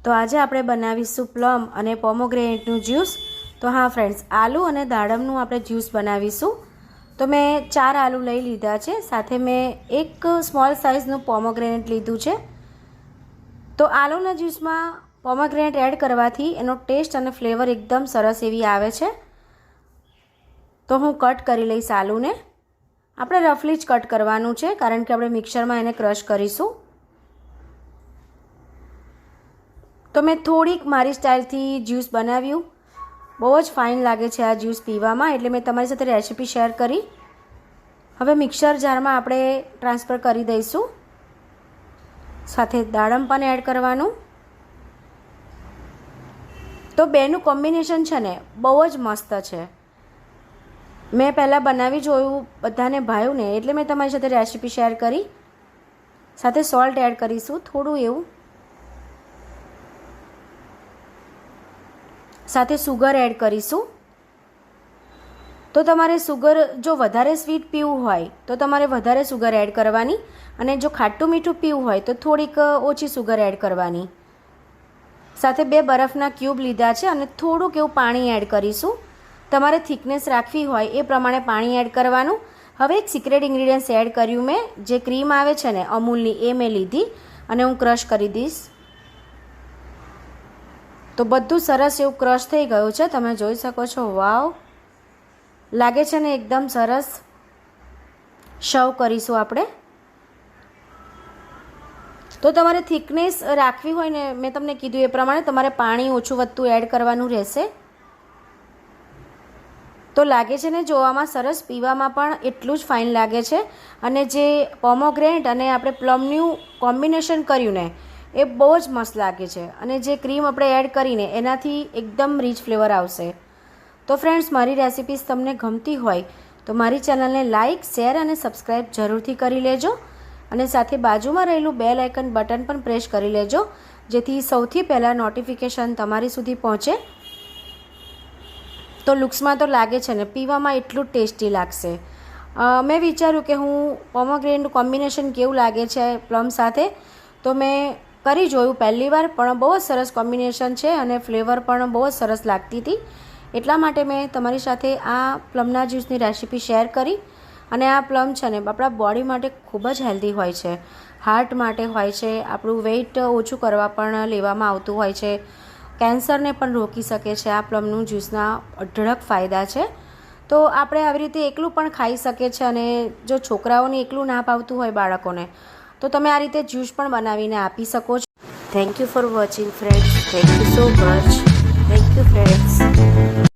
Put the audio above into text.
તો આજે આપણે બનાવીશું પ્લમ અને પોમોગ્રેનેટનું જ્યુસ. તો હા ફ્રેન્ડ્સ, આલુ અને દાડમનું આપણે જ્યુસ બનાવીશું. તો મેં 4 આલુ લઈ લીધા છે, સાથે મેં એક સ્મોલ સાઇઝનું પોમોગ્રેનેટ લીધું છે. તો આલુના જ્યુસમાં પોમોગ્રેનેટ એડ કરવાથી એનો ટેસ્ટ અને ફ્લેવર એકદમ સરસ એવી આવે છે. તો હું કટ કરી લઈશ આલુને. આપણે રફલી જ કટ કરવાનું છે, કારણ કે આપણે મિક્સરમાં એને ક્રશ કરીશું. તો મેં થોડીક મારી સ્ટાઇલથી જ્યુસ બનાવ્યું. બહુ જ ફાઇન લાગે છે આ જ્યુસ પીવામાં, એટલે મેં તમારી સાથે રેસિપી શેર કરી. હવે મિક્સર જારમાં આપણે ટ્રાન્સફર કરી દઈશું. સાથે દાડમ પણ એડ કરવાનું. તો બેનું કોમ્બિનેશન છે ને બહુ જ મસ્ત છે. મેં પહેલાં બનાવી જોયું, બધાને ભાવ્યું ને, એટલે મેં તમારી સાથે રેસિપી શેર કરી. સાથે સોલ્ટ એડ કરીશું થોડું એવું, સાથે સુગર એડ કરીશું. તો તમારે સુગર જો વધારે સ્વીટ પીવું હોય તો તમારે વધારે સુગર એડ કરવાની, અને જો ખાટું મીઠું પીવું હોય તો થોડીક ઓછી સુગર એડ કરવાની. સાથે 2 બરફના ક્યુબ લીધા છે અને થોડુંક એવું પાણી એડ કરીશું. તમારે થિકનેસ રાખવી હોય એ પ્રમાણે પાણી એડ કરવાનું. હવે એક સિક્રેટ ઇન્ગ્રીડિયન્ટ્સ એડ કર્યું મેં, જે ક્રીમ આવે છે ને અમૂલની, એ મેં લીધી અને હું ક્રશ કરી દઈશ. તો બધું સરસ એવું ક્રશ થઈ ગયું છે, તમે જોઈ શકો છો. વાવ, લાગે છે ને એકદમ સરસ. સર્વ કરીશું આપણે. તો તમારે થિકનેસ રાખવી હોય ને, મેં તમને કીધું એ પ્રમાણે તમારે પાણી ઓછું વધતું એડ કરવાનું રહેશે. તો લાગે છે ને જોવામાં સરસ, પીવામાં પણ એટલું જ ફાઇન લાગે છે. અને જે પોમોગ્રેનેટ અને આપણે પ્લમનું કોમ્બિનેશન કર્યું ને, એ બહુ જ મસ્ત લાગે છે. અને જે ક્રીમ આપણે એડ કરીને એનાથી એકદમ રીચ ફ્લેવર આવશે. તો ફ્રેન્ડ્સ, મારી રેસિપીઝ તમને ગમતી હોય તો મારી ચેનલને લાઇક, શેર અને સબસ્ક્રાઈબ જરૂરથી કરી લેજો. અને સાથે બાજુમાં રહેલું બેલ આઇકન બટન પણ પ્રેસ કરી લેજો, જેથી સૌથી પહેલાં નોટિફિકેશન તમારી સુધી પહોંચે. તો લુક્સમાં તો લાગે છે ને, પીવામાં એટલું ટેસ્ટી લાગશે. મેં વિચાર્યું કે હું પોમોગ્રેનેટનું કોમ્બિનેશન કેવું લાગે છે પ્લમ સાથે, તો મેં કરી જોયું પહેલી વાર, પણ બહુ જ સરસ કોમ્બિનેશન છે અને ફ્લેવર પણ બહુ જ સરસ લાગતી હતી. એટલા માટે મેં તમારી સાથે આ પ્લમના જ્યુસની રેસિપી શેર કરી. અને આ પ્લમ છે ને આપણા બોડી માટે ખૂબ જ હેલ્ધી હોય છે, હાર્ટ માટે હોય છે, આપણું વેઇટ ઓછું કરવા પણ લેવામાં આવતું હોય છે, કેન્સરને પણ રોકી શકે છે. આ પ્લમનું જ્યુસના અઢળક ફાયદા છે. તો આપણે આવી રીતે એકલું પણ ખાઈ શકીએ છીએ, અને જો છોકરાઓને એકલું ના ભાવતું હોય બાળકોને, તો તમે આ રીતે જ્યુસ પણ બનાવીને આપી શકો છો. Thank you for watching friends. Thank you so much. Thank you friends.